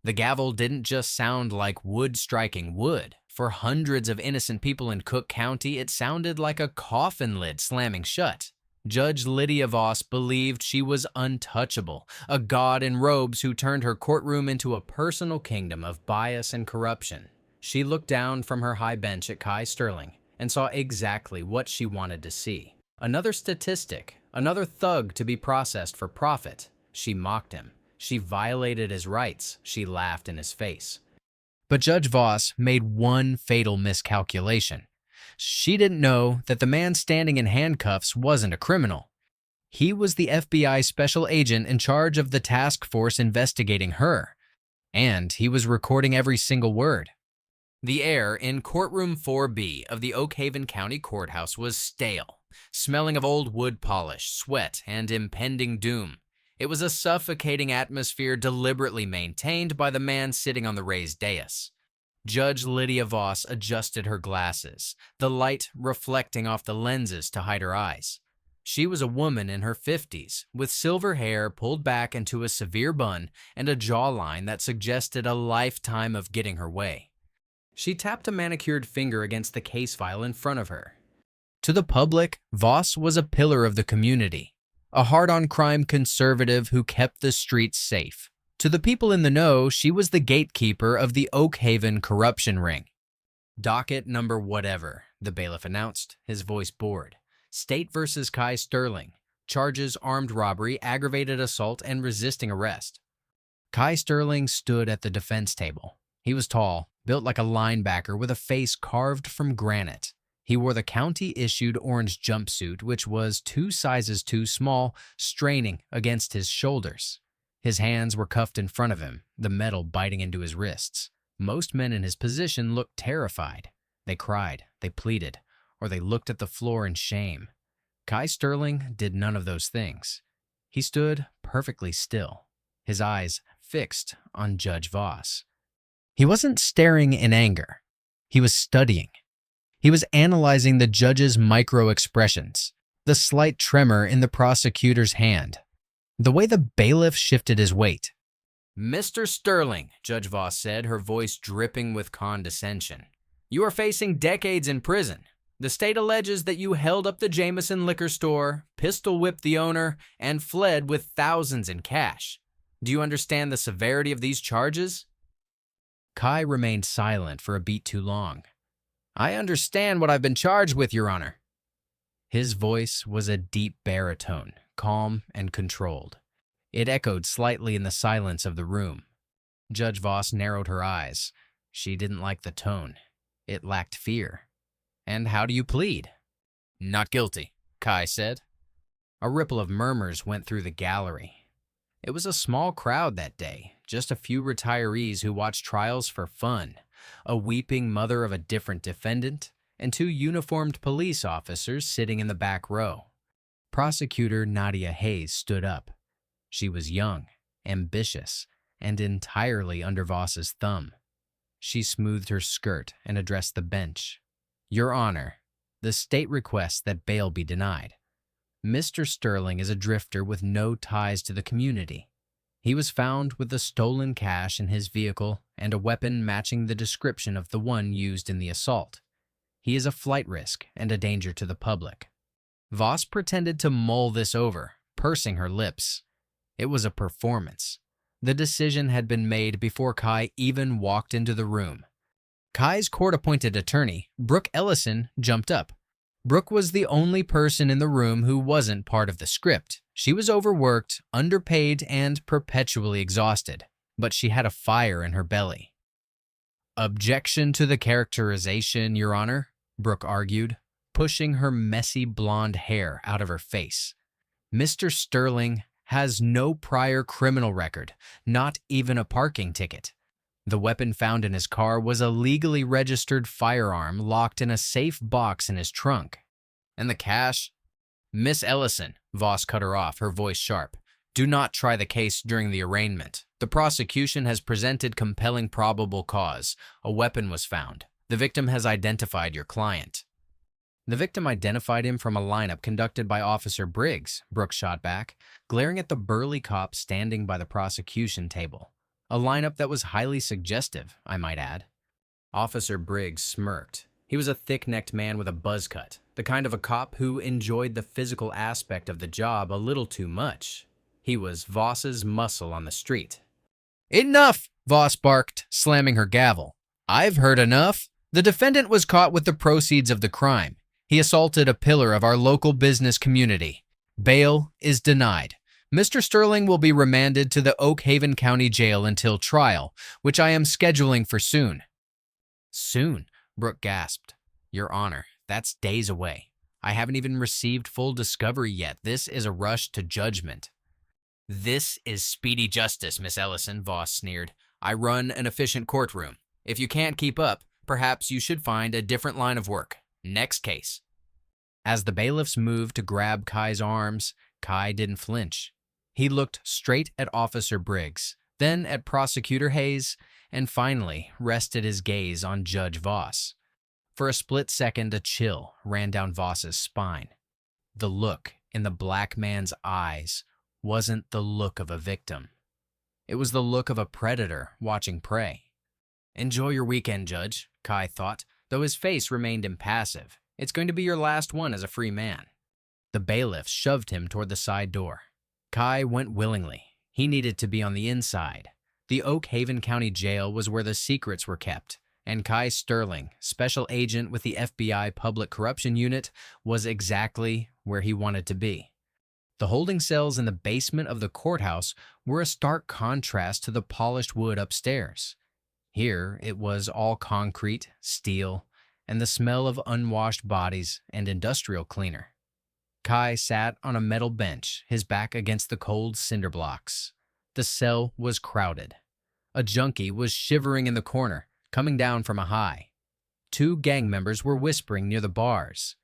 The gavel didn't just sound like wood striking wood. For hundreds of innocent people in Cook County, it sounded like a coffin lid slamming shut. Judge Lydia Voss believed she was untouchable, a god in robes who turned her courtroom into a personal kingdom of bias and corruption. She looked down from her high bench at Kai Sterling and saw exactly what she wanted to see. Another statistic, another thug to be processed for profit. She mocked him. She violated his rights. She laughed in his face. But Judge Voss made one fatal miscalculation. She didn't know that the man standing in handcuffs wasn't a criminal. He was the FBI special agent in charge of the task force investigating her, and he was recording every single word. The air in Courtroom 4B of the Oak Haven County Courthouse was stale, smelling of old wood polish, sweat, and impending doom. It was a suffocating atmosphere deliberately maintained by the man sitting on the raised dais. Judge Lydia Voss adjusted her glasses, the light reflecting off the lenses to hide her eyes. She was a woman in her 50s, with silver hair pulled back into a severe bun and a jawline that suggested a lifetime of getting her way. She tapped a manicured finger against the case file in front of her. To the public, Voss was a pillar of the community, a hard-on-crime conservative who kept the streets safe. To the people in the know, she was the gatekeeper of the Oak Haven corruption ring. Docket number whatever, the bailiff announced, his voice bored. State versus Kai Sterling. Charges armed robbery, aggravated assault, and resisting arrest. Kai Sterling stood at the defense table. He was tall, built like a linebacker with a face carved from granite. He wore the county-issued orange jumpsuit, which was 2 sizes too small, straining against his shoulders. His hands were cuffed in front of him, the metal biting into his wrists. Most men in his position looked terrified. They cried, they pleaded, or they looked at the floor in shame. Kai Sterling did none of those things. He stood perfectly still, his eyes fixed on Judge Voss. He wasn't staring in anger. He was studying. He was analyzing the judge's micro-expressions, the slight tremor in the prosecutor's hand, the way the bailiff shifted his weight. "Mr. Sterling," Judge Voss said, her voice dripping with condescension, "you are facing decades in prison. The state alleges that you held up the Jameson liquor store, pistol-whipped the owner, and fled with thousands in cash. Do you understand the severity of these charges?" Kai remained silent for a beat too long. "I understand what I've been charged with, Your Honor." His voice was a deep baritone, calm and controlled. It echoed slightly in the silence of the room. Judge Voss narrowed her eyes. She didn't like the tone. It lacked fear. "And how do you plead?" "Not guilty," Kai said. A ripple of murmurs went through the gallery. It was a small crowd that day, just a few retirees who watched trials for fun, a weeping mother of a different defendant, and 2 uniformed police officers sitting in the back row. Prosecutor Nadia Hayes stood up. She was young, ambitious, and entirely under Voss's thumb. She smoothed her skirt and addressed the bench. "Your Honor, the state requests that bail be denied. Mr. Sterling is a drifter with no ties to the community. He was found with the stolen cash in his vehicle and a weapon matching the description of the one used in the assault. He is a flight risk and a danger to the public." Voss pretended to mull this over, pursing her lips. It was a performance. The decision had been made before Kai even walked into the room. Kai's court-appointed attorney, Brooke Ellison, jumped up. Brooke was the only person in the room who wasn't part of the script. She was overworked, underpaid, and perpetually exhausted, but she had a fire in her belly. "Objection to the characterization, Your Honor," Brooke argued, pushing her messy blonde hair out of her face. "Mr. Sterling has no prior criminal record, not even a parking ticket. The weapon found in his car was a legally registered firearm locked in a safe box in his trunk. And the cash?" "Miss Ellison," Voss cut her off, her voice sharp, "do not try the case during the arraignment. The prosecution has presented compelling probable cause. A weapon was found. The victim has identified your client." "The victim identified him from a lineup conducted by Officer Briggs," Brooke shot back, glaring at the burly cop standing by the prosecution table. A lineup that was highly suggestive, I might add. Officer Briggs smirked. He was a thick-necked man with a buzz cut, the kind of a cop who enjoyed the physical aspect of the job a little too much. He was Voss's muscle on the street. "Enough!" Voss barked, slamming her gavel. "I've heard enough. The defendant was caught with the proceeds of the crime. He assaulted a pillar of our local business community. Bail is denied. Mr. Sterling will be remanded to the Oak Haven County Jail until trial, which I am scheduling for soon." "Soon?" Brooke gasped. "Your Honor, that's days away. I haven't even received full discovery yet. This is a rush to judgment." "This is speedy justice, Miss Ellison," Voss sneered. "I run an efficient courtroom. If you can't keep up, perhaps you should find a different line of work. Next case." As the bailiffs moved to grab Kai's arms, Kai didn't flinch. He looked straight at Officer Briggs, then at Prosecutor Hayes, and finally rested his gaze on Judge Voss. For a split second, a chill ran down Voss's spine. The look in the black man's eyes wasn't the look of a victim. It was the look of a predator watching prey. "Enjoy your weekend, Judge," Kai thought, though his face remained impassive. "It's going to be your last one as a free man." The bailiff shoved him toward the side door. Kai went willingly. He needed to be on the inside. The Oak Haven County Jail was where the secrets were kept, and Kai Sterling, special agent with the FBI Public Corruption Unit, was exactly where he wanted to be. The holding cells in the basement of the courthouse were a stark contrast to the polished wood upstairs. Here, it was all concrete, steel, and the smell of unwashed bodies and industrial cleaner. Kai sat on a metal bench, his back against the cold cinder blocks. The cell was crowded. A junkie was shivering in the corner, coming down from a high. 2 gang members were whispering near the bars.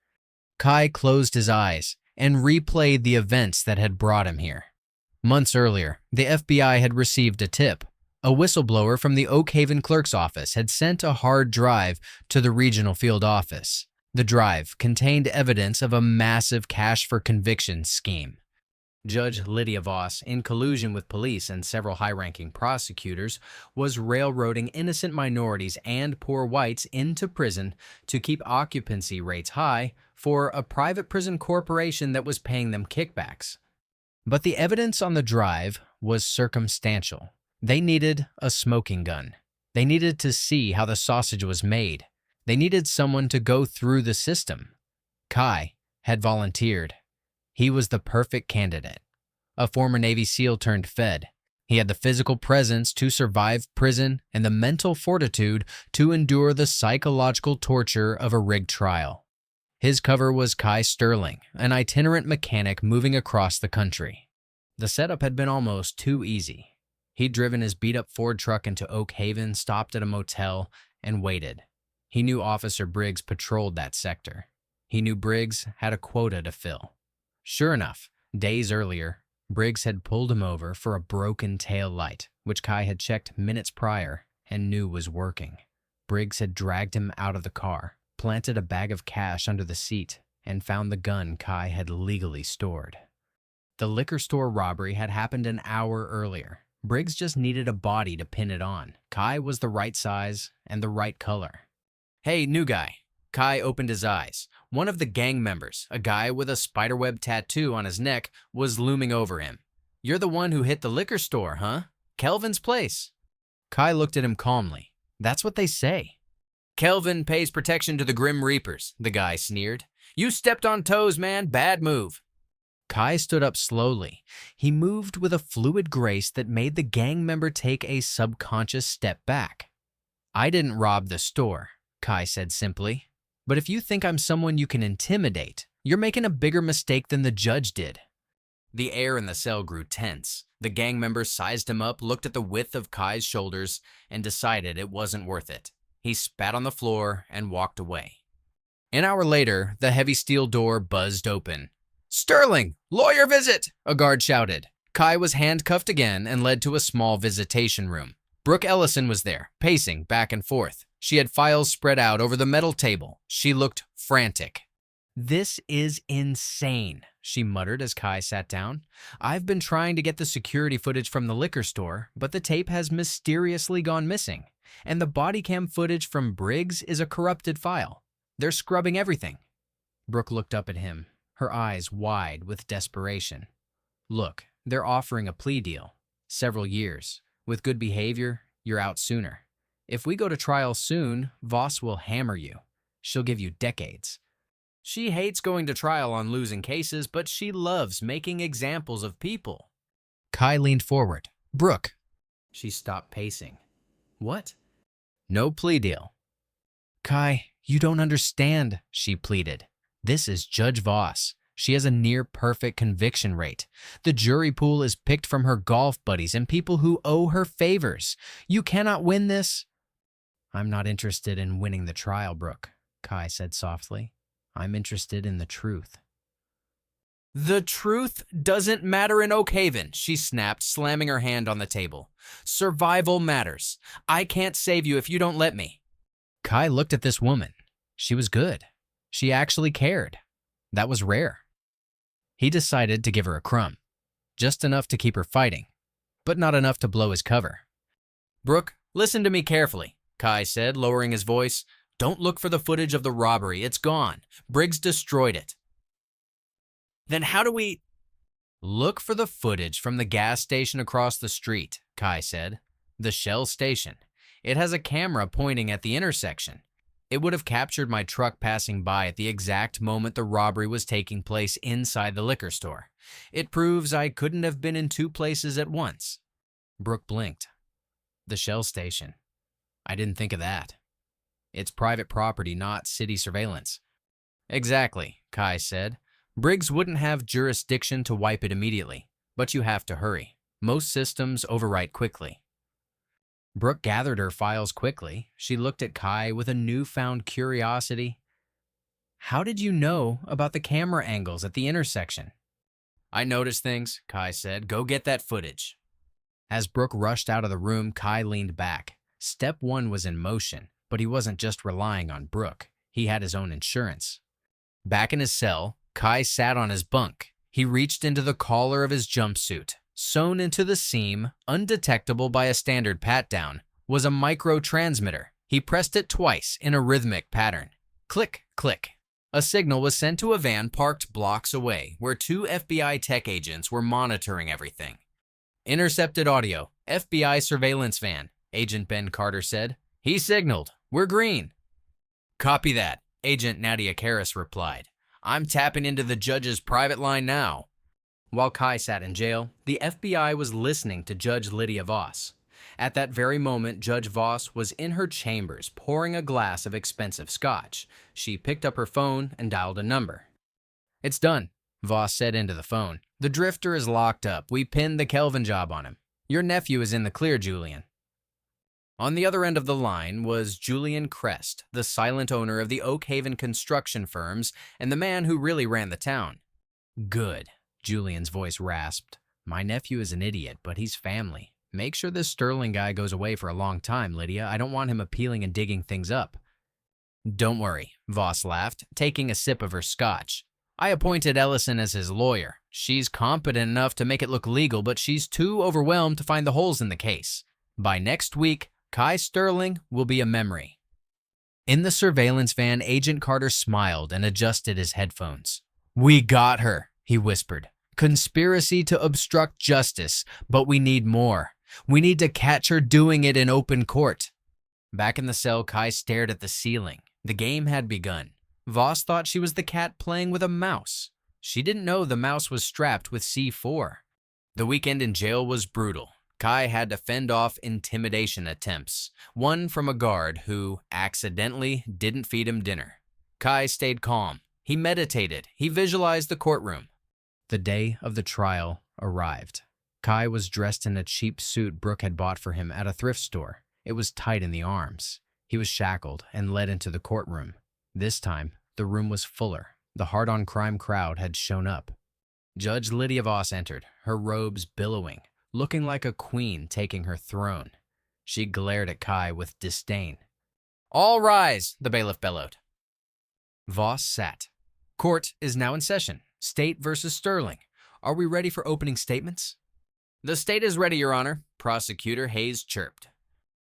Kai closed his eyes and replayed the events that had brought him here. Months earlier, the FBI had received a tip. A whistleblower from the Oak Haven clerk's office had sent a hard drive to the regional field office. The drive contained evidence of a massive cash for conviction scheme. Judge Lydia Voss, in collusion with police and several high-ranking prosecutors, was railroading innocent minorities and poor whites into prison to keep occupancy rates high for a private prison corporation that was paying them kickbacks. But the evidence on the drive was circumstantial. They needed a smoking gun. They needed to see how the sausage was made. They needed someone to go through the system. Kai had volunteered. He was the perfect candidate. A former Navy SEAL turned Fed. He had the physical presence to survive prison and the mental fortitude to endure the psychological torture of a rigged trial. His cover was Kai Sterling, an itinerant mechanic moving across the country. The setup had been almost too easy. He'd driven his beat-up Ford truck into Oak Haven, stopped at a motel, and waited. He knew Officer Briggs patrolled that sector. He knew Briggs had a quota to fill. Sure enough, days earlier, Briggs had pulled him over for a broken tail light, which Kai had checked minutes prior and knew was working. Briggs had dragged him out of the car, planted a bag of cash under the seat, and found the gun Kai had legally stored. The liquor store robbery had happened an hour earlier. Briggs just needed a body to pin it on. Kai was the right size and the right color. "Hey, new guy." Kai opened his eyes. One of the gang members, a guy with a spiderweb tattoo on his neck, was looming over him. "You're the one who hit the liquor store, huh? Kelvin's place." Kai looked at him calmly. "That's what they say." "Kelvin pays protection to the Grim Reapers," the guy sneered. "You stepped on toes, man. Bad move." Kai stood up slowly. He moved with a fluid grace that made the gang member take a subconscious step back. "I didn't rob the store," Kai said simply. "But if you think I'm someone you can intimidate, you're making a bigger mistake than the judge did." The air in the cell grew tense. The gang member sized him up, looked at the width of Kai's shoulders, and decided it wasn't worth it. He spat on the floor and walked away. An hour later, the heavy steel door buzzed open. "Sterling, lawyer visit!" a guard shouted. Kai was handcuffed again and led to a small visitation room. Brooke Ellison was there, pacing back and forth. She had files spread out over the metal table. She looked frantic. "This is insane," she muttered as Kai sat down. "I've been trying to get the security footage from the liquor store, but the tape has mysteriously gone missing. And the body cam footage from Briggs is a corrupted file. They're scrubbing everything." Brooke looked up at him, her eyes wide with desperation. "Look, they're offering a plea deal. Several years. With good behavior, you're out sooner. If we go to trial soon, Voss will hammer you. She'll give you decades. She hates going to trial on losing cases, but she loves making examples of people." Kai leaned forward. "Brooke." She stopped pacing. "What?" "No plea deal." "Kai, you don't understand," she pleaded. "This is Judge Voss. She has a near-perfect conviction rate. The jury pool is picked from her golf buddies and people who owe her favors. You cannot win this." "I'm not interested in winning the trial, Brooke," Kai said softly. "I'm interested in the truth." "The truth doesn't matter in Oak Haven," she snapped, slamming her hand on the table. "Survival matters. I can't save you if you don't let me." Kai looked at this woman. She was good. She actually cared. That was rare. He decided to give her a crumb. Just enough to keep her fighting, but not enough to blow his cover. "Brooke, listen to me carefully," Kai said, lowering his voice. "Don't look for the footage of the robbery. It's gone. Briggs destroyed it." "Then how do we—" "Look for the footage from the gas station across the street," Kai said. "The Shell station. It has a camera pointing at the intersection. It would have captured my truck passing by at the exact moment the robbery was taking place inside the liquor store. It proves I couldn't have been in two places at once." Brooke blinked. "The Shell station. I didn't think of that. It's private property, not city surveillance." "Exactly," Kai said. "Briggs wouldn't have jurisdiction to wipe it immediately, but you have to hurry. Most systems overwrite quickly." Brooke gathered her files quickly. She looked at Kai with a newfound curiosity. "How did you know about the camera angles at the intersection?" "I noticed things," Kai said. "Go get that footage." As Brooke rushed out of the room, Kai leaned back. Step one was in motion, but he wasn't just relying on Brooke. He had his own insurance. Back in his cell, Kai sat on his bunk. He reached into the collar of his jumpsuit. Sewn into the seam, undetectable by a standard pat-down, was a micro-transmitter. He pressed it twice in a rhythmic pattern. Click, click. A signal was sent to a van parked blocks away, where two FBI tech agents were monitoring everything. "Intercepted audio. FBI surveillance van," Agent Ben Carter said. "He signaled. We're green." "Copy that," Agent Nadia Karras replied. "I'm tapping into the judge's private line now." While Kai sat in jail, the FBI was listening to Judge Lydia Voss. At that very moment, Judge Voss was in her chambers pouring a glass of expensive scotch. She picked up her phone and dialed a number. "It's done," Voss said into the phone. "The drifter is locked up. We pinned the Kelvin job on him. Your nephew is in the clear, Julian." On the other end of the line was Julian Crest, the silent owner of the Oak Haven construction firms and the man who really ran the town. "Good," Julian's voice rasped. "My nephew is an idiot, but he's family. Make sure this Sterling guy goes away for a long time, Lydia. I don't want him appealing and digging things up." "Don't worry," Voss laughed, taking a sip of her scotch. "I appointed Ellison as his lawyer. She's competent enough to make it look legal, but she's too overwhelmed to find the holes in the case. By next week, Kai Sterling will be a memory." In the surveillance van, Agent Carter smiled and adjusted his headphones. "We got her," he whispered. "Conspiracy to obstruct justice, but we need more. We need to catch her doing it in open court." Back in the cell, Kai stared at the ceiling. The game had begun. Voss thought she was the cat playing with a mouse. She didn't know the mouse was strapped with C4. The weekend in jail was brutal. Kai had to fend off intimidation attempts, one from a guard who accidentally didn't feed him dinner. Kai stayed calm. He meditated. He visualized the courtroom. The day of the trial arrived. Kai was dressed in a cheap suit Brooke had bought for him at a thrift store. It was tight in the arms. He was shackled and led into the courtroom. This time, the room was fuller. The hard-on-crime crowd had shown up. Judge Lydia Voss entered, her robes billowing, looking like a queen taking her throne. She glared at Kai with disdain. "All rise," the bailiff bellowed. Voss sat. "Court is now in session," State versus Sterling. Are we ready for opening statements? The state is ready, Your Honor, Prosecutor Hayes chirped.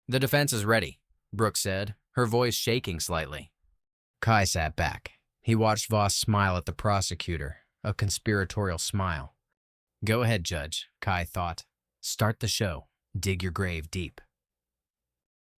The defense is ready, Brooke said, her voice shaking slightly. Kai sat back. He watched Voss smile at the prosecutor, a conspiratorial smile. Go ahead, Judge, Kai thought. Start the show. Dig your grave deep.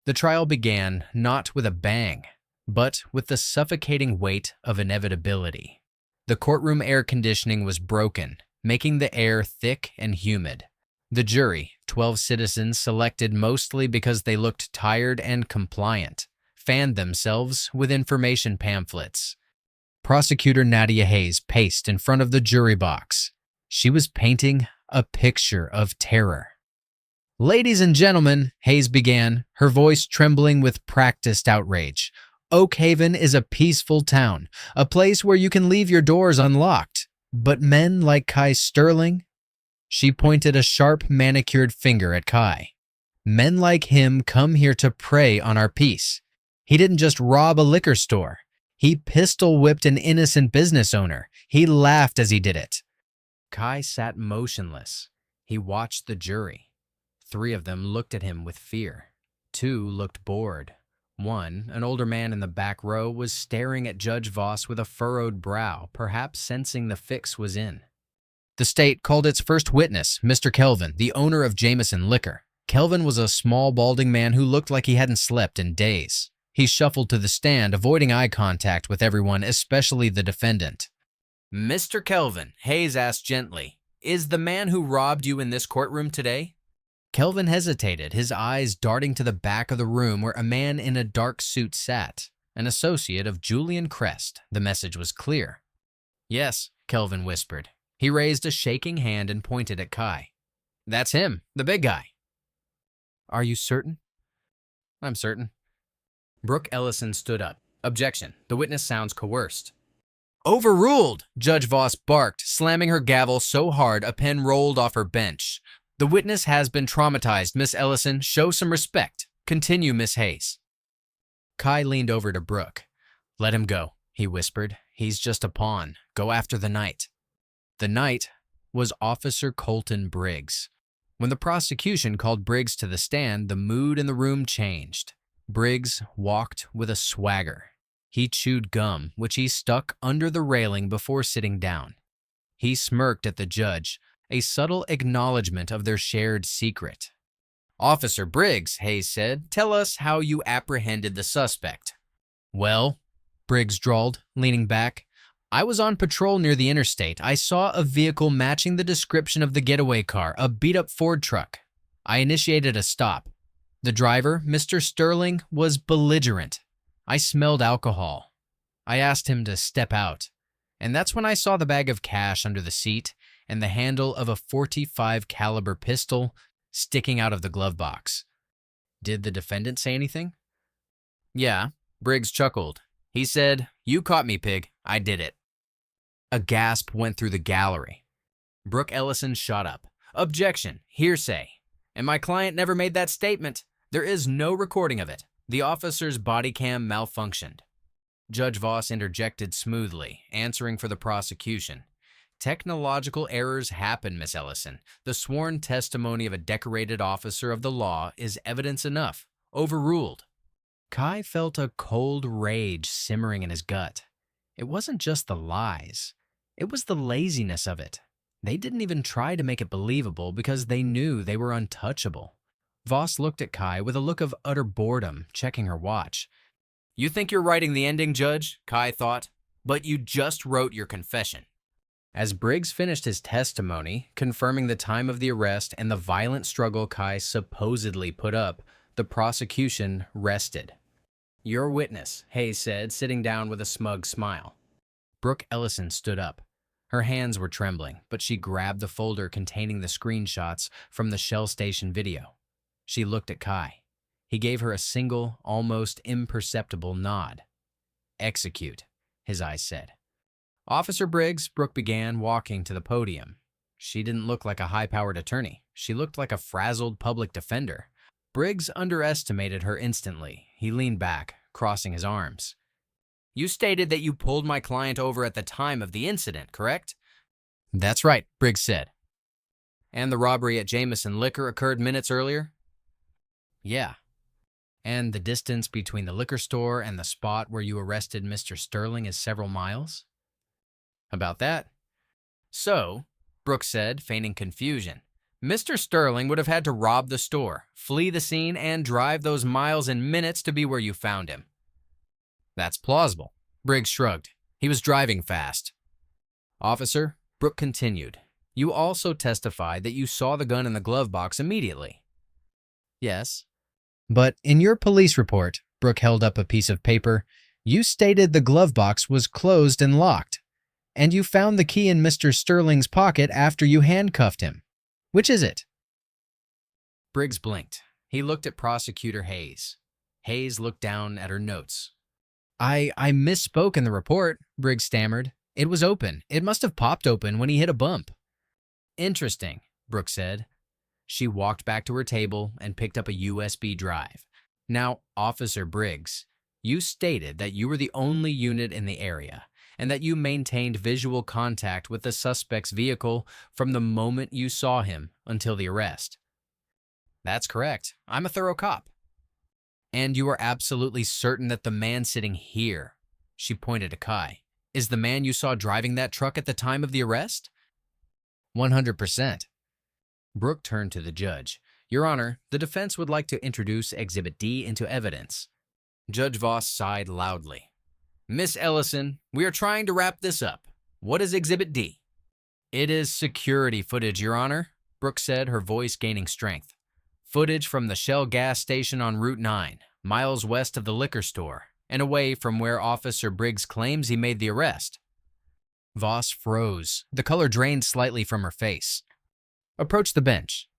The trial began not with a bang, but with the suffocating weight of inevitability. The courtroom air conditioning was broken, making the air thick and humid. The jury, 12 citizens selected mostly because they looked tired and compliant, fanned themselves with information pamphlets. Prosecutor Nadia Hayes paced in front of the jury box. She was painting a picture of terror. Ladies and gentlemen, Hayes began, her voice trembling with practiced outrage. Oak Haven is a peaceful town, a place where you can leave your doors unlocked. But men like Kai Sterling? She pointed a sharp, manicured finger at Kai. Men like him come here to prey on our peace. He didn't just rob a liquor store. He pistol-whipped an innocent business owner. He laughed as he did it. Kai sat motionless. He watched the jury. 3 of them looked at him with fear. 2 looked bored. 1, an older man in the back row, was staring at Judge Voss with a furrowed brow, perhaps sensing the fix was in. The state called its first witness, Mr. Kelvin, the owner of Jameson Liquor. Kelvin was a small, balding man who looked like he hadn't slept in days. He shuffled to the stand, avoiding eye contact with everyone, especially the defendant. Mr. Kelvin, Hayes asked gently, is the man who robbed you in this courtroom today? Kelvin hesitated, his eyes darting to the back of the room where a man in a dark suit sat, an associate of Julian Crest. The message was clear. Yes, Kelvin whispered. He raised a shaking hand and pointed at Kai. That's him, the big guy. Are you certain? I'm certain. Brooke Ellison stood up. Objection. The witness sounds coerced. Overruled, Judge Voss barked, slamming her gavel so hard a pen rolled off her bench. The witness has been traumatized, Miss Ellison. Show some respect. Continue, Miss Hayes. Kai leaned over to Brooke. Let him go, he whispered. He's just a pawn. Go after the knight. The knight was Officer Colton Briggs. When the prosecution called Briggs to the stand, the mood in the room changed. Briggs walked with a swagger. He chewed gum, which he stuck under the railing before sitting down. He smirked at the judge, a subtle acknowledgement of their shared secret. Officer Briggs, Hayes said, tell us how you apprehended the suspect. Well, Briggs drawled, leaning back, I was on patrol near the interstate. I saw a vehicle matching the description of the getaway car, a beat-up Ford truck. I initiated a stop. The driver, Mr. Sterling, was belligerent. I smelled alcohol. I asked him to step out, and that's when I saw the bag of cash under the seat and the handle of a .45 caliber pistol sticking out of the glove box. Did the defendant say anything? Yeah, Briggs chuckled. He said, you caught me, pig. I did it. A gasp went through the gallery. Brooke Ellison shot up. Objection, hearsay. And my client never made that statement. There is no recording of it. The officer's body cam malfunctioned. Judge Voss interjected smoothly, answering for the prosecution. Technological errors happen, Miss Ellison. The sworn testimony of a decorated officer of the law is evidence enough. Overruled. Kai felt a cold rage simmering in his gut. It wasn't just the lies. It was the laziness of it. They didn't even try to make it believable because they knew they were untouchable. Voss looked at Kai with a look of utter boredom, checking her watch. You think you're writing the ending, Judge? Kai thought. But you just wrote your confession. As Briggs finished his testimony, confirming the time of the arrest and the violent struggle Kai supposedly put up, the prosecution rested. Your witness, Hayes said, sitting down with a smug smile. Brooke Ellison stood up. Her hands were trembling, but she grabbed the folder containing the screenshots from the Shell Station video. She looked at Kai. He gave her a single, almost imperceptible nod. Execute, his eyes said. Officer Briggs, Brooke began, walking to the podium. She didn't look like a high-powered attorney. She looked like a frazzled public defender. Briggs underestimated her instantly. He leaned back, crossing his arms. You stated that you pulled my client over at the time of the incident, correct? That's right, Briggs said. And the robbery at Jameson Liquor occurred minutes earlier? Yeah. And the distance between the liquor store and the spot where you arrested Mr. Sterling is several miles? About that. So, Brooks said, feigning confusion, Mr. Sterling would have had to rob the store, flee the scene, and drive those miles in minutes to be where you found him. That's plausible. Briggs shrugged. He was driving fast. Officer, Brooke continued, you also testified that you saw the gun in the glove box immediately. Yes. But in your police report, Brooke held up a piece of paper, you stated the glove box was closed and locked, and you found the key in Mr. Sterling's pocket after you handcuffed him. Which is it? Briggs blinked. He looked at Prosecutor Hayes. Hayes looked down at her notes. I misspoke in the report, Briggs stammered. It was open. It must have popped open when he hit a bump. Interesting, Brooke said. She walked back to her table and picked up a USB drive. Now, Officer Briggs, you stated that you were the only unit in the area and that you maintained visual contact with the suspect's vehicle from the moment you saw him until the arrest. That's correct. I'm a thorough cop. And you are absolutely certain that the man sitting here, she pointed to Kai, is the man you saw driving that truck at the time of the arrest? 100%. Brooke turned to the judge. Your Honor, the defense would like to introduce Exhibit D into evidence. Judge Voss sighed loudly. Miss Ellison, we are trying to wrap this up. What is Exhibit D? It is security footage, Your Honor, Brooke said, her voice gaining strength. Footage from the Shell gas station on Route 9, miles west of the liquor store, and away from where Officer Briggs claims he made the arrest. Voss froze. The color drained slightly from her face. Approach the bench.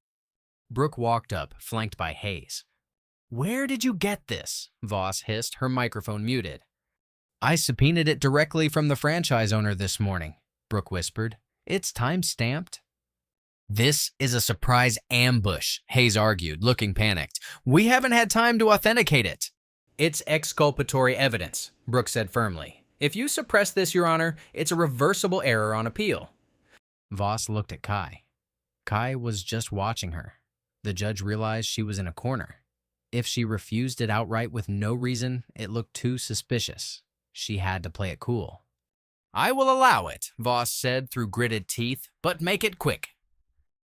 Brooke walked up, flanked by Hayes. Where did you get this? Voss hissed, her microphone muted. I subpoenaed it directly from the franchise owner this morning, Brooke whispered. It's time-stamped. This is a surprise ambush, Hayes argued, looking panicked. We haven't had time to authenticate it. It's exculpatory evidence, Brooke said firmly. If you suppress this, Your Honor, it's a reversible error on appeal. Voss looked at Kai. Kai was just watching her. The judge realized she was in a corner. If she refused it outright with no reason, it looked too suspicious. She had to play it cool. I will allow it, Voss said through gritted teeth, but make it quick.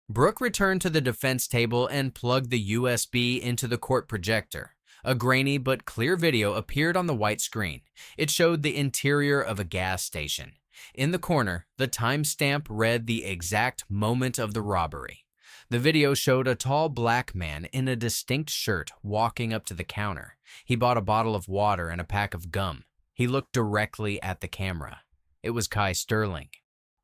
Brooke returned to the defense table and plugged the USB into the court projector. A grainy but clear video appeared on the white screen. It showed the interior of a gas station. In the corner, the timestamp read the exact moment of the robbery. The video showed a tall black man in a distinct shirt walking up to the counter. He bought a bottle of water and a pack of gum. He looked directly at the camera. It was Kai Sterling.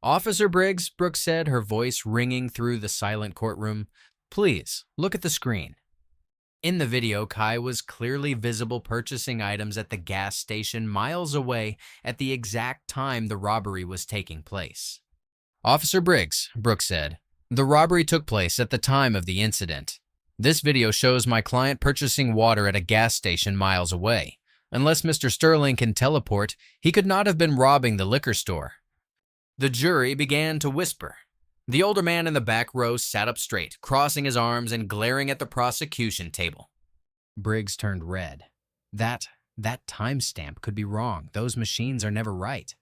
Officer Briggs, Brooke said, her voice ringing through the silent courtroom, please, look at the screen. In the video, Kai was clearly visible purchasing items at the gas station miles away at the exact time the robbery was taking place. Officer Briggs, Brooke said, the robbery took place at the time of the incident. This video shows my client purchasing water at a gas station miles away. Unless Mr. Sterling can teleport, he could not have been robbing the liquor store. The jury began to whisper. The older man in the back row sat up straight, crossing his arms and glaring at the prosecution table. Briggs turned red. That timestamp could be wrong. Those machines are never right.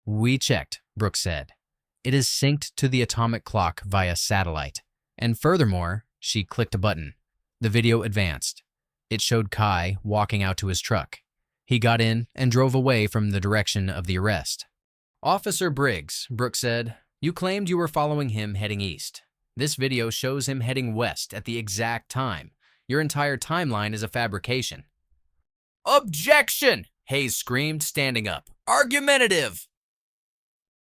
We checked, Brooke said. It is synced to the atomic clock via satellite. And furthermore, she clicked a button. The video advanced. It showed Kai walking out to his truck. He got in and drove away from the direction of the arrest. Officer Briggs, Brooke said, you claimed you were following him heading east. This video shows him heading west at the exact time. Your entire timeline is a fabrication. Objection! Hayes screamed, standing up. Argumentative!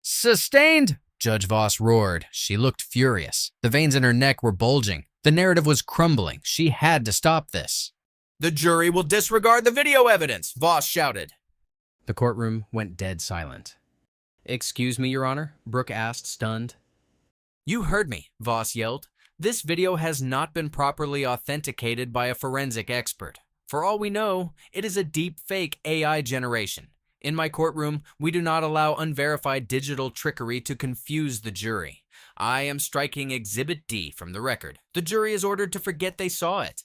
Sustained! Judge Voss roared. She looked furious. The veins in her neck were bulging. The narrative was crumbling. She had to stop this. The jury will disregard the video evidence, Voss shouted. The courtroom went dead silent. Excuse me, Your Honor, Brooke asked, stunned. You heard me, Voss yelled. This video has not been properly authenticated by a forensic expert. For all we know, it is a deep fake AI generation. In my courtroom, we do not allow unverified digital trickery to confuse the jury. I am striking Exhibit D from the record. The jury is ordered to forget they saw it."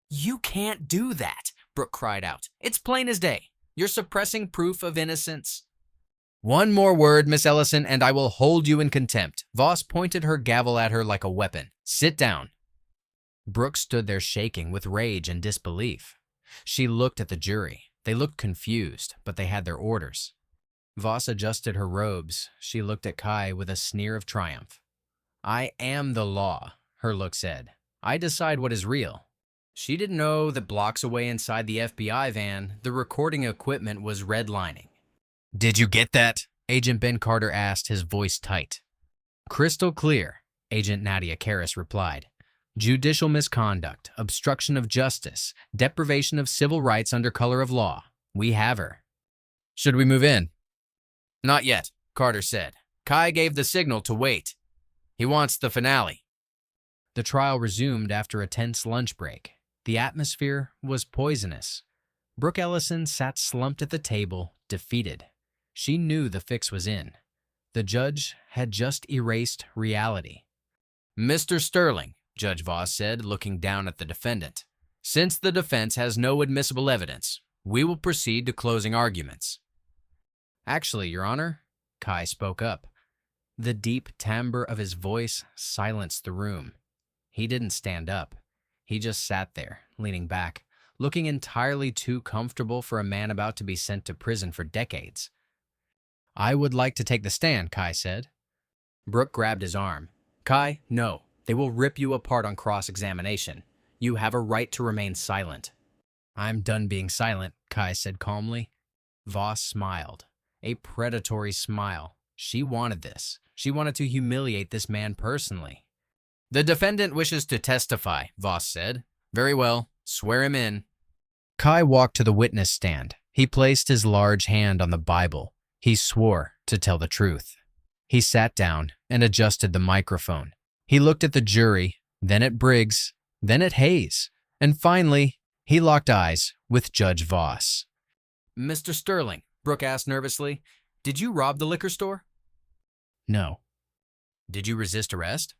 "You can't do that," Brooke cried out. "It's plain as day. You're suppressing proof of innocence." "One more word, Miss Ellison, and I will hold you in contempt." Voss pointed her gavel at her like a weapon. "Sit down." Brooke stood there shaking with rage and disbelief. She looked at the jury. They looked confused, but they had their orders. Voss adjusted her robes. She looked at Kai with a sneer of triumph. "I am the law," her look said. "I decide what is real." She didn't know that blocks away inside the FBI van, the recording equipment was redlining. "Did you get that?" Agent Ben Carter asked, his voice tight. "Crystal clear," Agent Nadia Karras replied. "Judicial misconduct, obstruction of justice, deprivation of civil rights under color of law. We have her." "Should we move in?" "Not yet," Carter said. "Kai gave the signal to wait. He wants the finale." The trial resumed after a tense lunch break. The atmosphere was poisonous. Brooke Ellison sat slumped at the table, defeated. She knew the fix was in. The judge had just erased reality. "Mr. Sterling," Judge Voss said, looking down at the defendant, "since the defense has no admissible evidence, we will proceed to closing arguments." "Actually, Your Honor," Kai spoke up. The deep timbre of his voice silenced the room. He didn't stand up. He just sat there, leaning back, looking entirely too comfortable for a man about to be sent to prison for decades. "I would like to take the stand," Kai said. Brooke grabbed his arm. "Kai, no. They will rip you apart on cross-examination. You have a right to remain silent." "I'm done being silent," Kai said calmly. Voss smiled. A predatory smile. She wanted this. She wanted to humiliate this man personally. "The defendant wishes to testify," Voss said. "Very well. Swear him in." Kai walked to the witness stand. He placed his large hand on the Bible. He swore to tell the truth. He sat down and adjusted the microphone. He looked at the jury, then at Briggs, then at Hayes, and finally, he locked eyes with Judge Voss. "Mr. Sterling," Brooke asked nervously, "did you rob the liquor store?" "No." "Did you resist arrest?"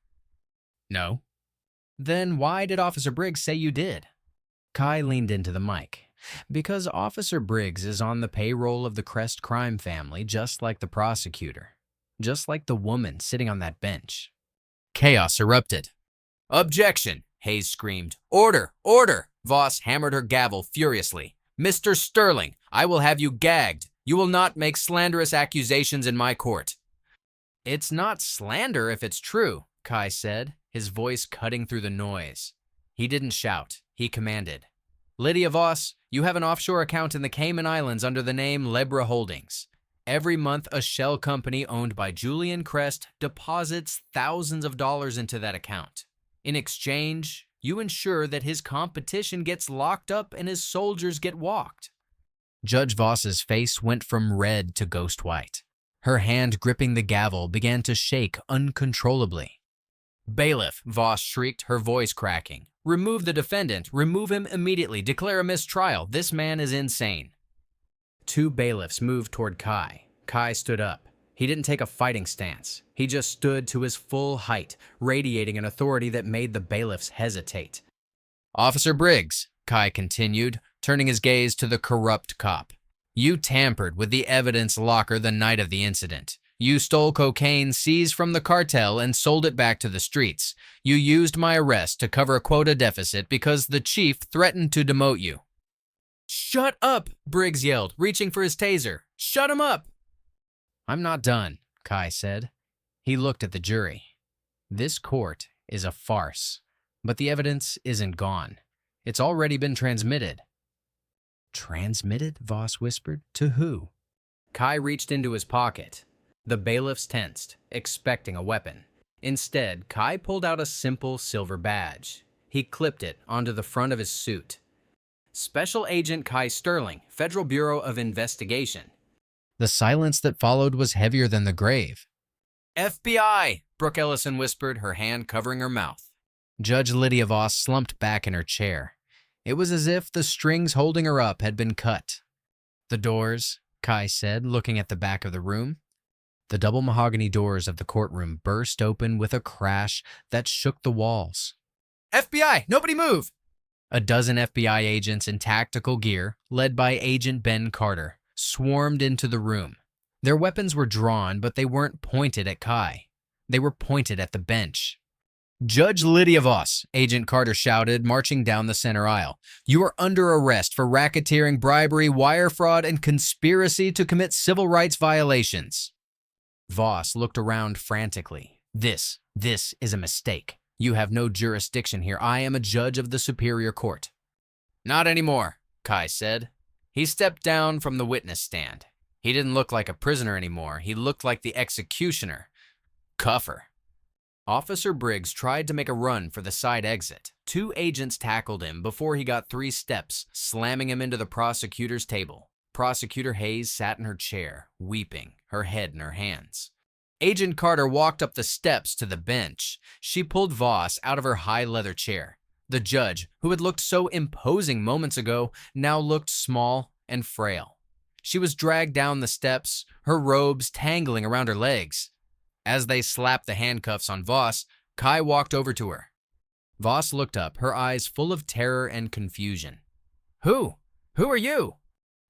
"No." "Then why did Officer Briggs say you did?" Kai leaned into the mic. "Because Officer Briggs is on the payroll of the Crest crime family, just like the prosecutor. Just like the woman sitting on that bench." Chaos erupted. "Objection!" Hayes screamed. "Order! Order!" Voss hammered her gavel furiously. "Mr. Sterling, I will have you gagged. You will not make slanderous accusations in my court." "It's not slander if it's true," Kai said, his voice cutting through the noise. He didn't shout. He commanded. "Lydia Voss, you have an offshore account in the Cayman Islands under the name Lebra Holdings. Every month, a shell company owned by Julian Crest deposits thousands of dollars into that account. In exchange, you ensure that his competition gets locked up and his soldiers get walked." Judge Voss's face went from red to ghost white. Her hand gripping the gavel began to shake uncontrollably. "Bailiff," Voss shrieked, her voice cracking. "Remove the defendant. Remove him immediately. Declare a mistrial. This man is insane." Two bailiffs moved toward Kai. Kai stood up. He didn't take a fighting stance. He just stood to his full height, radiating an authority that made the bailiffs hesitate. "Officer Briggs," Kai continued, turning his gaze to the corrupt cop. "You tampered with the evidence locker the night of the incident. You stole cocaine seized from the cartel and sold it back to the streets. You used my arrest to cover a quota deficit because the chief threatened to demote you." "Shut up!" Briggs yelled, reaching for his taser. "Shut him up!" "I'm not done," Kai said. He looked at the jury. "This court is a farce, but the evidence isn't gone. It's already been transmitted." "Transmitted?" Voss whispered. "To who?" Kai reached into his pocket. The bailiffs tensed, expecting a weapon. Instead, Kai pulled out a simple silver badge. He clipped it onto the front of his suit. "Special Agent Kai Sterling, Federal Bureau of Investigation." The silence that followed was heavier than the grave. "FBI!" Brooke Ellison whispered, her hand covering her mouth. Judge Lydia Voss slumped back in her chair. It was as if the strings holding her up had been cut. The doors, Kai said, looking at the back of the room. The double mahogany doors of the courtroom burst open with a crash that shook the walls. FBI, nobody move! A dozen FBI agents in tactical gear, led by Agent Ben Carter, swarmed into the room. Their weapons were drawn, but they weren't pointed at Kai. They were pointed at the bench. Judge Lydia Voss, Agent Carter shouted, marching down the center aisle. You are under arrest for racketeering, bribery, wire fraud, and conspiracy to commit civil rights violations. Voss looked around frantically. This is a mistake. You have no jurisdiction here. I am a judge of the Superior Court. Not anymore, Kai said. He stepped down from the witness stand. He didn't look like a prisoner anymore. He looked like the executioner. Cuffer. Officer Briggs tried to make a run for the side exit. 2 agents tackled him before he got 3 steps, slamming him into the prosecutor's table. Prosecutor Hayes sat in her chair, weeping, her head in her hands. Agent Carter walked up the steps to the bench. She pulled Voss out of her high leather chair. The judge, who had looked so imposing moments ago, now looked small and frail. She was dragged down the steps, her robes tangling around her legs. As they slapped the handcuffs on Voss, Kai walked over to her. Voss looked up, her eyes full of terror and confusion. Who are you?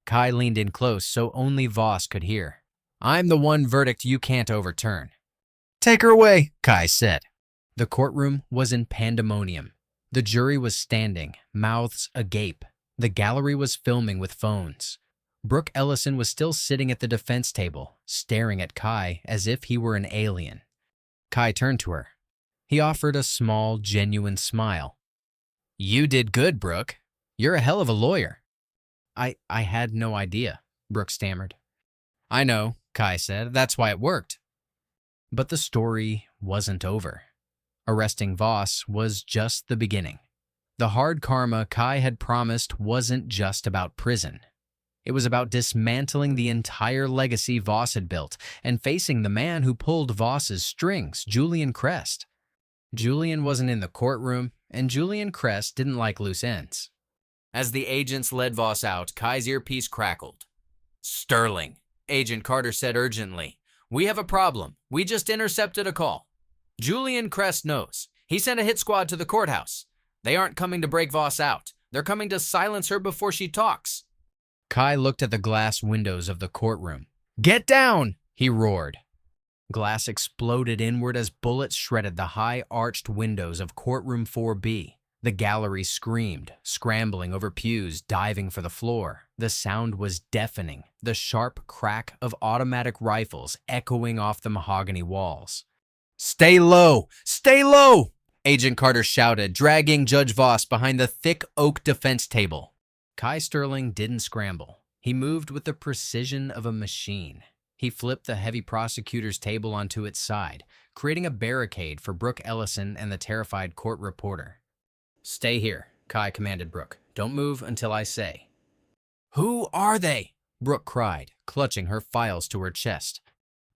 Kai leaned in close so only Voss could hear. I'm the one verdict you can't overturn. Take her away, Kai said. The courtroom was in pandemonium. The jury was standing, mouths agape. The gallery was filming with phones. Brooke Ellison was still sitting at the defense table, staring at Kai as if he were an alien. Kai turned to her. He offered a small, genuine smile. You did good, Brooke. You're a hell of a lawyer. I had no idea, Brooke stammered. I know, Kai said. That's why it worked. But the story wasn't over. Arresting Voss was just the beginning. The hard karma Kai had promised wasn't just about prison. It was about dismantling the entire legacy Voss had built and facing the man who pulled Voss's strings, Julian Crest. Julian wasn't in the courtroom, and Julian Crest didn't like loose ends. As the agents led Voss out, Kai's earpiece crackled. Sterling, Agent Carter said urgently. We have a problem. We just intercepted a call. Julian Crest knows. He sent a hit squad to the courthouse. They aren't coming to break Voss out. They're coming to silence her before she talks. Kai looked at the glass windows of the courtroom. Get down, he roared. Glass exploded inward as bullets shredded the high-arched windows of courtroom 4B. The gallery screamed, scrambling over pews, diving for the floor. The sound was deafening, the sharp crack of automatic rifles echoing off the mahogany walls. Stay low! Stay low! Agent Carter shouted, dragging Judge Voss behind the thick oak defense table. Kai Sterling didn't scramble. He moved with the precision of a machine. He flipped the heavy prosecutor's table onto its side, creating a barricade for Brooke Ellison and the terrified court reporter. Stay here, Kai commanded Brooke. Don't move until I say. Who are they? Brooke cried, clutching her files to her chest.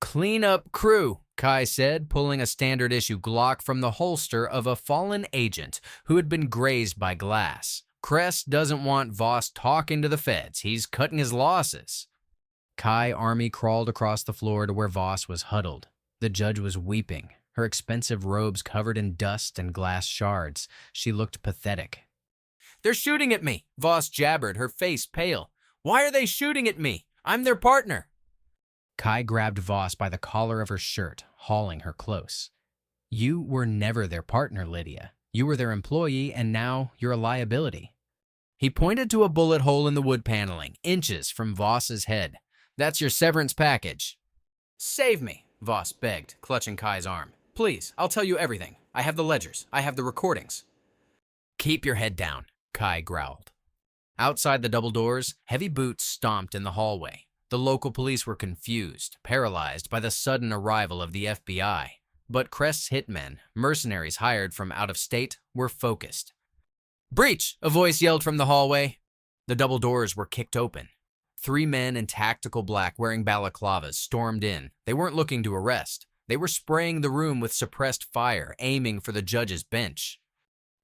Clean up crew, Kai said, pulling a standard-issue Glock from the holster of a fallen agent who had been grazed by glass. Crest doesn't want Voss talking to the feds. He's cutting his losses. Kai Army crawled across the floor to where Voss was huddled. The judge was weeping, her expensive robes covered in dust and glass shards. She looked pathetic. They're shooting at me, Voss jabbered, her face pale. Why are they shooting at me? I'm their partner. Kai grabbed Voss by the collar of her shirt, hauling her close. You were never their partner, Lydia. You were their employee, and now you're a liability. He pointed to a bullet hole in the wood paneling, inches from Voss's head. That's your severance package. Save me, Voss begged, clutching Kai's arm. Please, I'll tell you everything. I have the ledgers. I have the recordings. Keep your head down, Kai growled. Outside the double doors, heavy boots stomped in the hallway. The local police were confused, paralyzed by the sudden arrival of the FBI. But Crest's hitmen, mercenaries hired from out of state, were focused. Breach! A voice yelled from the hallway. The double doors were kicked open. 3 men in tactical black wearing balaclavas stormed in. They weren't looking to arrest. They were spraying the room with suppressed fire, aiming for the judge's bench.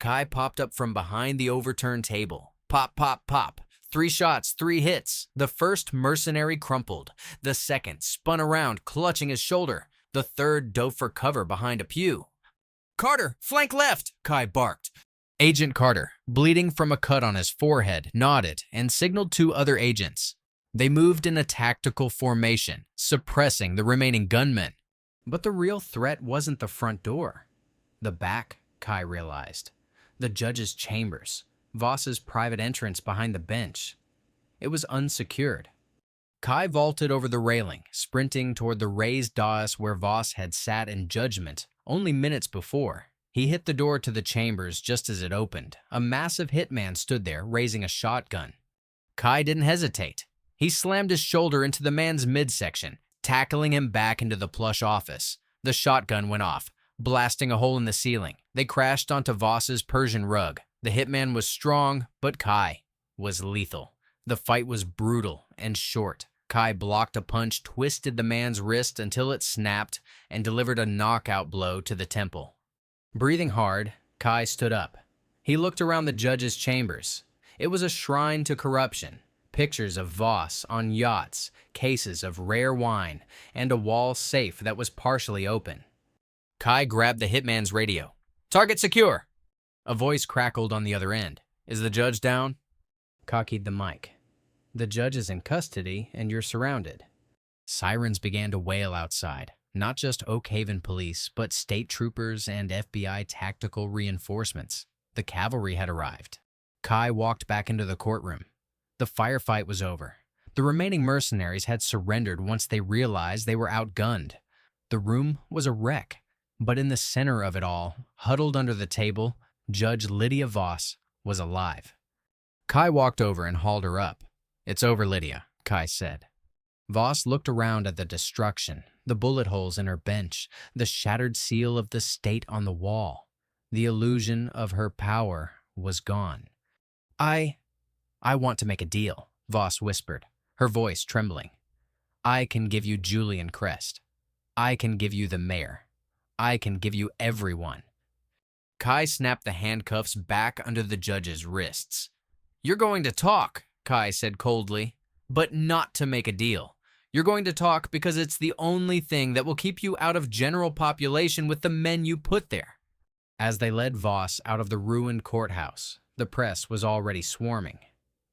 Kai popped up from behind the overturned table. Pop, pop, pop. 3 shots, 3 hits. The first mercenary crumpled. The second spun around, clutching his shoulder. The third dove for cover behind a pew. "Carter, flank left," Kai barked. Agent Carter, bleeding from a cut on his forehead, nodded and signaled 2 other agents. They moved in a tactical formation, suppressing the remaining gunmen. But the real threat wasn't the front door. The back, Kai realized. The judge's chambers, Voss's private entrance behind the bench. It was unsecured. Kai vaulted over the railing, sprinting toward the raised dais where Voss had sat in judgment only minutes before. He hit the door to the chambers just as it opened. A massive hitman stood there, raising a shotgun. Kai didn't hesitate. He slammed his shoulder into the man's midsection, tackling him back into the plush office. The shotgun went off, blasting a hole in the ceiling. They crashed onto Voss's Persian rug. The hitman was strong, but Kai was lethal. The fight was brutal and short. Kai blocked a punch, twisted the man's wrist until it snapped, and delivered a knockout blow to the temple. Breathing hard, Kai stood up. He looked around the judge's chambers. It was a shrine to corruption. Pictures of Voss on yachts, cases of rare wine, and a wall safe that was partially open. Kai grabbed the hitman's radio. "Target secure." A voice crackled on the other end. "Is the judge down?" Cockeyed the mic. "The judge is in custody, and you're surrounded." Sirens began to wail outside. Not just Oak Haven police, but state troopers and FBI tactical reinforcements. The cavalry had arrived. Kai walked back into the courtroom. The firefight was over. The remaining mercenaries had surrendered once they realized they were outgunned. The room was a wreck, but in the center of it all, huddled under the table, Judge Lydia Voss was alive. Kai walked over and hauled her up. "It's over, Lydia," Kai said. Voss looked around at the destruction, the bullet holes in her bench, the shattered seal of the state on the wall. The illusion of her power was gone. I want to make a deal," Voss whispered, her voice trembling. "I can give you Julian Crest. I can give you the mayor. I can give you everyone." Kai snapped the handcuffs back under the judge's wrists. "You're going to talk," Kai said coldly, "but not to make a deal. You're going to talk because it's the only thing that will keep you out of general population with the men you put there." As they led Voss out of the ruined courthouse, the press was already swarming.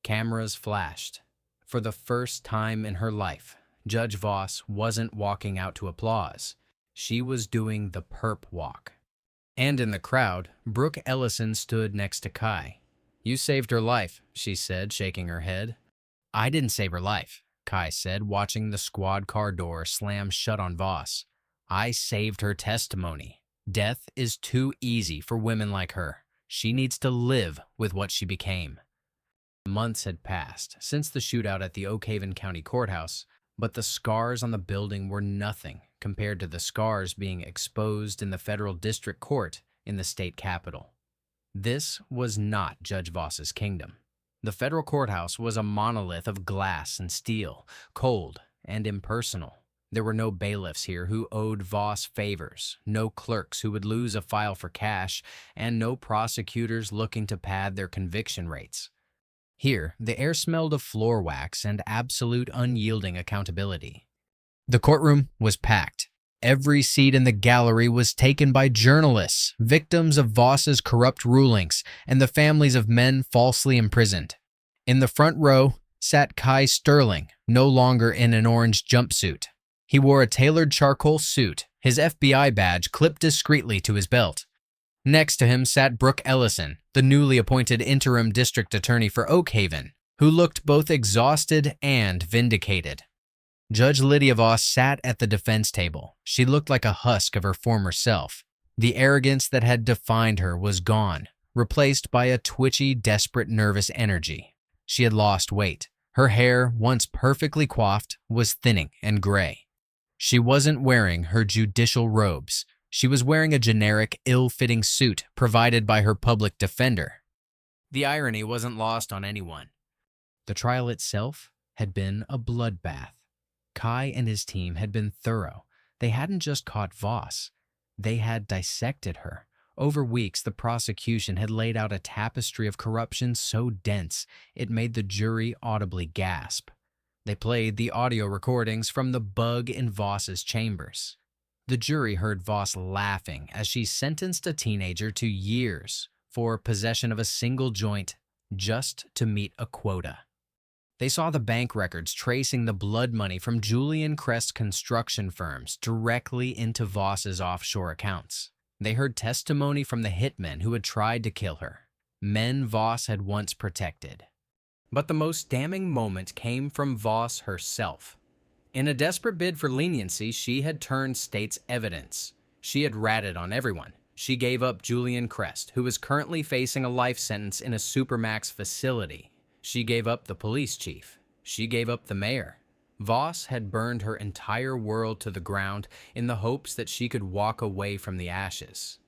Cameras flashed. For the first time in her life, Judge Voss wasn't walking out to applause. She was doing the perp walk. And in the crowd, Brooke Ellison stood next to Kai. "You saved her life," she said, shaking her head. "I didn't save her life," Kai said, watching the squad car door slam shut on Voss. "I saved her testimony. Death is too easy for women like her. She needs to live with what she became." Months had passed since the shootout at the Oak Haven County Courthouse, but the scars on the building were nothing compared to the scars being exposed in the federal district court in the state capitol. This was not Judge Voss's kingdom. The federal courthouse was a monolith of glass and steel, cold and impersonal. There were no bailiffs here who owed Voss favors, no clerks who would lose a file for cash, and no prosecutors looking to pad their conviction rates. Here, the air smelled of floor wax and absolute unyielding accountability. The courtroom was packed. Every seat in the gallery was taken by journalists, victims of Voss's corrupt rulings, and the families of men falsely imprisoned. In the front row sat Kai Sterling, no longer in an orange jumpsuit. He wore a tailored charcoal suit, his FBI badge clipped discreetly to his belt. Next to him sat Brooke Ellison, the newly appointed interim district attorney for Oak Haven, who looked both exhausted and vindicated. Judge Lydia Voss sat at the defense table. She looked like a husk of her former self. The arrogance that had defined her was gone, replaced by a twitchy, desperate, nervous energy. She had lost weight. Her hair, once perfectly coiffed, was thinning and gray. She wasn't wearing her judicial robes. She was wearing a generic, ill-fitting suit provided by her public defender. The irony wasn't lost on anyone. The trial itself had been a bloodbath. Kai and his team had been thorough. They hadn't just caught Voss. They had dissected her, Over weeks, the prosecution had laid out a tapestry of corruption so dense it made the jury audibly gasp. They played the audio recordings from the bug in Voss's chambers. The jury heard Voss laughing as she sentenced a teenager to years for possession of a single joint just to meet a quota. They saw the bank records tracing the blood money from Julian Crest construction firms directly into Voss's offshore accounts. They heard testimony from the hitmen who had tried to kill her, men Voss had once protected. But the most damning moment came from Voss herself. In a desperate bid for leniency, she had turned state's evidence. She had ratted on everyone. She gave up Julian Crest, who is currently facing a life sentence in a supermax facility. She gave up the police chief. She gave up the mayor. Voss had burned her entire world to the ground in the hopes that she could walk away from the ashes.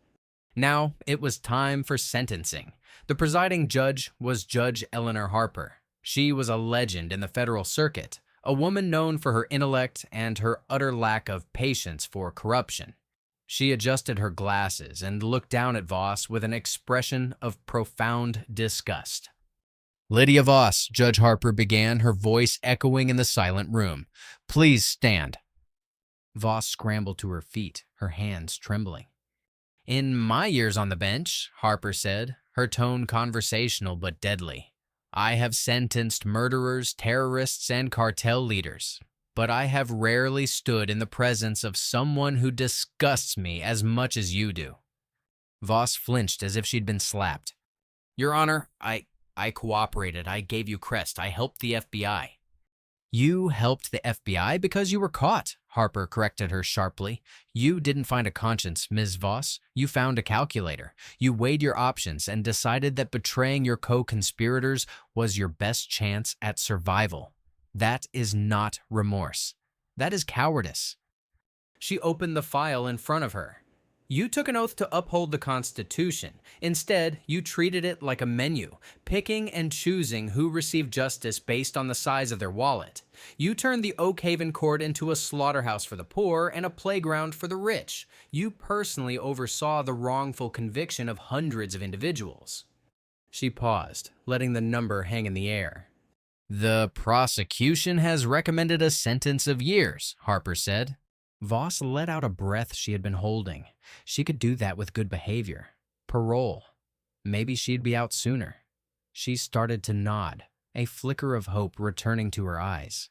Now it was time for sentencing. The presiding judge was Judge Eleanor Harper. She was a legend in the federal circuit, a woman known for her intellect and her utter lack of patience for corruption. She adjusted her glasses and looked down at Voss with an expression of profound disgust. "Lydia Voss," Judge Harper began, her voice echoing in the silent room. "Please stand." Voss scrambled to her feet, her hands trembling. "In my years on the bench," Harper said, her tone conversational but deadly, "I have sentenced murderers, terrorists, and cartel leaders. But I have rarely stood in the presence of someone who disgusts me as much as you do." Voss flinched as if she'd been slapped. "Your Honor, I cooperated. I gave you Crest. I helped the FBI." "You helped the FBI because you were caught," Harper corrected her sharply. "You didn't find a conscience, Ms. Voss. You found a calculator. You weighed your options and decided that betraying your co-conspirators was your best chance at survival. That is not remorse. That is cowardice." She opened the file in front of her. "You took an oath to uphold the Constitution. Instead, you treated it like a menu, picking and choosing who received justice based on the size of their wallet. You turned the Oak Haven court into a slaughterhouse for the poor and a playground for the rich. You personally oversaw the wrongful conviction of hundreds of individuals." She paused, letting the number hang in the air. "The prosecution has recommended a sentence of years," Harper said. Voss let out a breath she had been holding. She could do that with good behavior. Parole. Maybe she'd be out sooner. She started to nod, a flicker of hope returning to her eyes.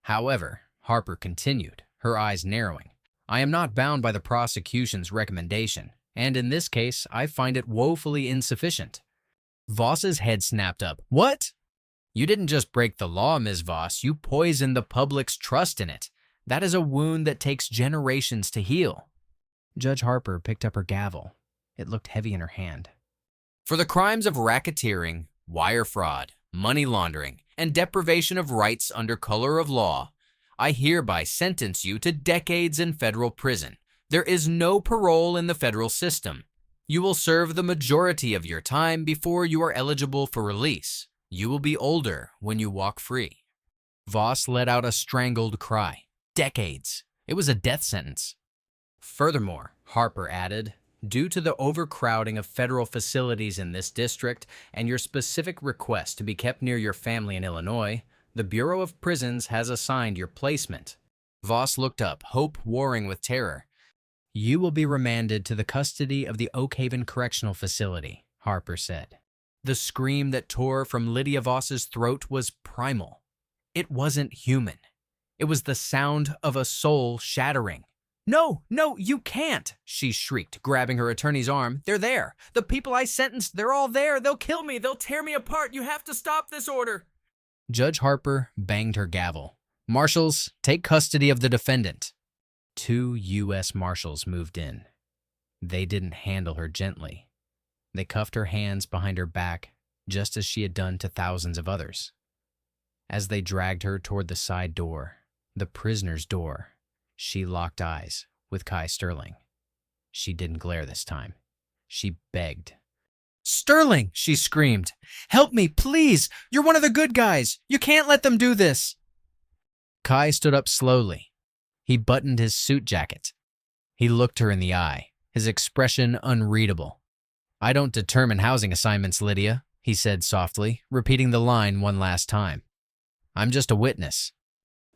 "However," Harper continued, her eyes narrowing, "I am not bound by the prosecution's recommendation, and in this case, I find it woefully insufficient." Voss's head snapped up. "What?" "You didn't just break the law, Ms. Voss. You poisoned the public's trust in it. That is a wound that takes generations to heal." Judge Harper picked up her gavel. It looked heavy in her hand. "For the crimes of racketeering, wire fraud, money laundering, and deprivation of rights under color of law, I hereby sentence you to decades in federal prison. There is no parole in the federal system. You will serve the majority of your time before you are eligible for release. You will be older when you walk free." Voss let out a strangled cry. Decades. It was a death sentence. "Furthermore," Harper added, "due to the overcrowding of federal facilities in this district and your specific request to be kept near your family in Illinois, the Bureau of Prisons has assigned your placement." Voss looked up, hope warring with terror. "You will be remanded to the custody of the Oak Haven Correctional Facility," Harper said. The scream that tore from Lydia Voss's throat was primal. It wasn't human. It was the sound of a soul shattering. "No, no, you can't," she shrieked, grabbing her attorney's arm. "They're there. The people I sentenced, they're all there. They'll kill me. They'll tear me apart. You have to stop this order." Judge Harper banged her gavel. "Marshals, take custody of the defendant." 2 U.S. Marshals moved in. They didn't handle her gently. They cuffed her hands behind her back, just as she had done to thousands of others. As they dragged her toward the side door, the prisoner's door, she locked eyes with Kai Sterling. She didn't glare this time. She begged. "Sterling!" she screamed. "Help me, please! You're one of the good guys! You can't let them do this!" Kai stood up slowly. He buttoned his suit jacket. He looked her in the eye, his expression unreadable. "I don't determine housing assignments, Lydia," he said softly, repeating the line one last time. "I'm just a witness."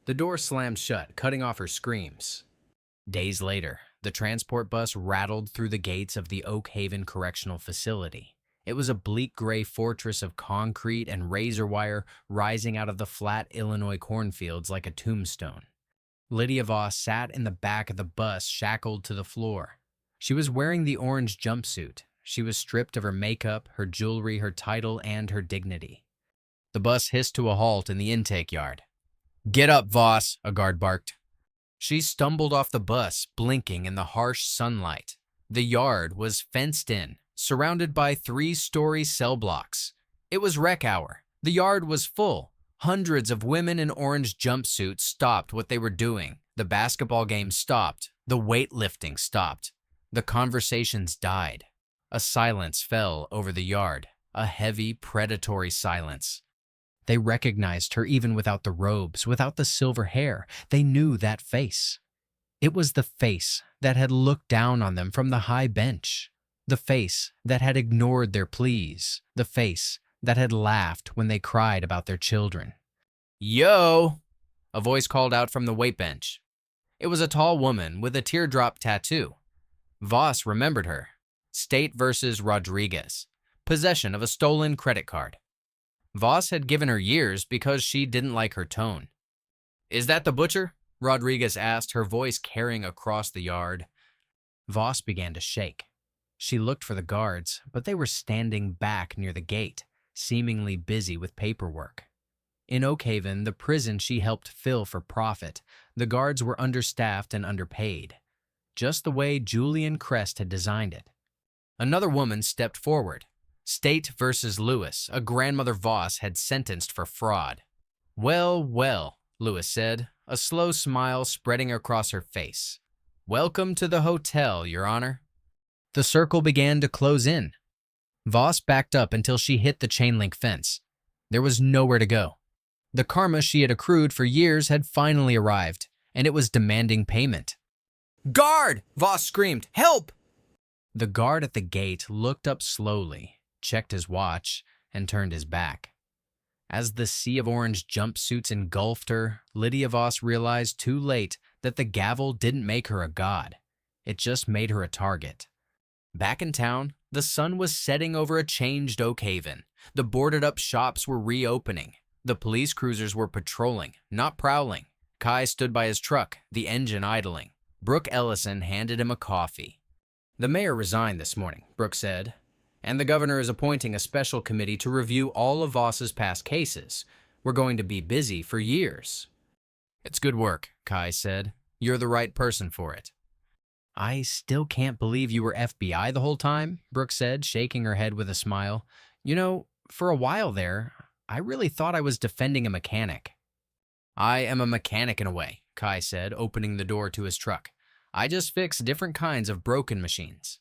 The door slammed shut, cutting off her screams. Days later, the transport bus rattled through the gates of the Oak Haven Correctional Facility. It was a bleak gray fortress of concrete and razor wire rising out of the flat Illinois cornfields like a tombstone. Lydia Voss sat in the back of the bus, shackled to the floor. She was wearing the orange jumpsuit. She was stripped of her makeup, her jewelry, her title, and her dignity. The bus hissed to a halt in the intake yard. "Get up, Voss," a guard barked. She stumbled off the bus, blinking in the harsh sunlight. The yard was fenced in, surrounded by 3-story cell blocks. It was rec hour. The yard was full. Hundreds of women in orange jumpsuits stopped what they were doing. The basketball game stopped. The weightlifting stopped. The conversations died. A silence fell over the yard, a heavy, predatory silence. They recognized her even without the robes, without the silver hair. They knew that face. It was the face that had looked down on them from the high bench. The face that had ignored their pleas. The face that had laughed when they cried about their children. "Yo!" a voice called out from the weight bench. It was a tall woman with a teardrop tattoo. Voss remembered her. State versus Rodriguez. Possession of a stolen credit card. Voss had given her years because she didn't like her tone. "Is that the butcher?" Rodriguez asked, her voice carrying across the yard. Voss began to shake. She looked for the guards, but they were standing back near the gate, seemingly busy with paperwork. In Oak Haven, the prison she helped fill for profit, the guards were understaffed and underpaid, just the way Julian Crest had designed it. Another woman stepped forward. State versus Lewis, a grandmother Voss had sentenced for fraud. "Well, well," Lewis said, a slow smile spreading across her face. "Welcome to the hotel, Your Honor." The circle began to close in. Voss backed up until she hit the chain-link fence. There was nowhere to go. The karma she had accrued for years had finally arrived, and it was demanding payment. "Guard!" Voss screamed. "Help!" The guard at the gate looked up slowly, checked his watch, and turned his back. As the sea of orange jumpsuits engulfed her, Lydia Voss realized too late that the gavel didn't make her a god. It just made her a target. Back in town, the sun was setting over a changed Oak Haven. The boarded-up shops were reopening. The police cruisers were patrolling, not prowling. Kai stood by his truck, the engine idling. Brooke Ellison handed him a coffee. "The mayor resigned this morning," Brooke said, "and the governor is appointing a special committee to review all of Voss's past cases. We're going to be busy for years." "It's good work," Kai said. "You're the right person for it." "I still can't believe you were FBI the whole time," Brooke said, shaking her head with a smile. "You know, for a while there, I really thought I was defending a mechanic." "I am a mechanic in a way," Kai said, opening the door to his truck. "I just fix different kinds of broken machines."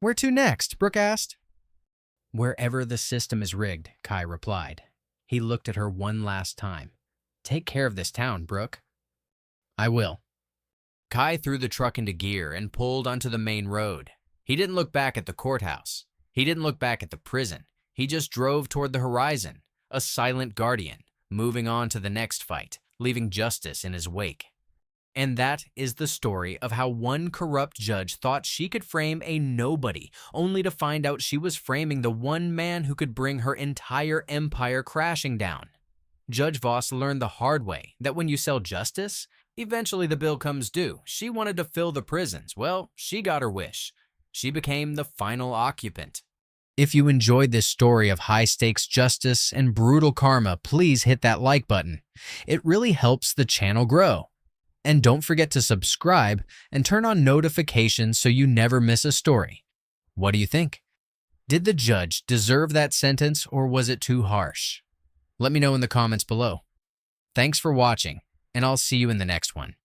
"Where to next?" Brooke asked. "Wherever the system is rigged," Kai replied. He looked at her one last time. "Take care of this town, Brooke." "I will." Kai threw the truck into gear and pulled onto the main road. He didn't look back at the courthouse. He didn't look back at the prison. He just drove toward the horizon, a silent guardian, moving on to the next fight, leaving justice in his wake. And that is the story of how one corrupt judge thought she could frame a nobody, only to find out she was framing the one man who could bring her entire empire crashing down. Judge Voss learned the hard way that when you sell justice, eventually the bill comes due. She wanted to fill the prisons. Well, she got her wish. She became the final occupant. If you enjoyed this story of high-stakes justice and brutal karma, please hit that like button. It really helps the channel grow. And don't forget to subscribe and turn on notifications so you never miss a story. What do you think? Did the judge deserve that sentence, or was it too harsh? Let me know in the comments below. Thanks for watching, and I'll see you in the next one.